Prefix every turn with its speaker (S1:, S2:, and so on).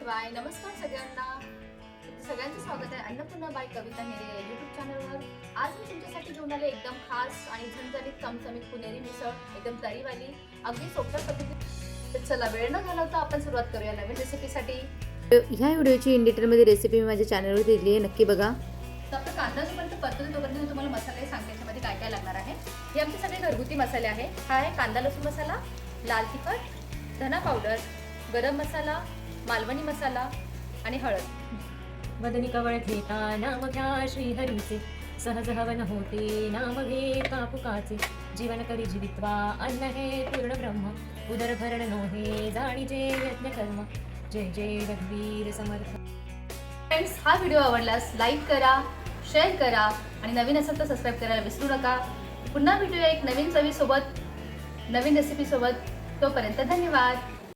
S1: शिवाय. नमस्कार सगळ्यांना. सगळ्यांचं स्वागत आहे अन्नपूर्णा बाय कविता नेरे या यूट्यूब चॅनलवर. आज मी तुमच्यासाठी घेऊन आले एकदम खास आणि झणझणीत चमचमीत पुणेरी मिसळ, एकदम तरीवाली, अगदी सोप्या पद्धतीने. तर चला वेळ न घालवता आपण सुरुवात करूया नवीन रेसिपीसाठी.
S2: ह्या व्हिडिओची इन डिटेलमध्ये रेसिपी मी माझ्या चॅनलवर दिली आहे, नक्की बघा.
S1: तर आपला कांदा जोपर्यंत परतून तोपर्यंत मी तुम्हाला मसाले सांगते याच्यामध्ये काय काय लागणार आहे. हे आमचे सगळे घरगुती मसाले आहे. हा आहे कांदा लसूण मसाला, लाल तिखट, धना पावडर, गरम मसाला, मालवणी मसाला आणि हळद.
S3: वदनी कवळ घेता नाम घ्या श्रीहरीचे, सहज हवन होते नाम घे कापुकाचे. जीवन करी जीवित्वा अन्न हे पूर्ण ब्रह्म, उदर भरण नोहे जाणीजे यज्ञ कर्म. जय जय रघुवीर समर्थ.
S1: फ्रेंड्स, हा व्हिडिओ आवडल्यास लाईक करा, शेअर करा आणि नवीन असेल तर सबस्क्राईब करायला विसरू नका. पुन्हा भेटूया एक नवीन चवीसोबत, नवीन रेसिपीसोबत. तोपर्यंत धन्यवाद.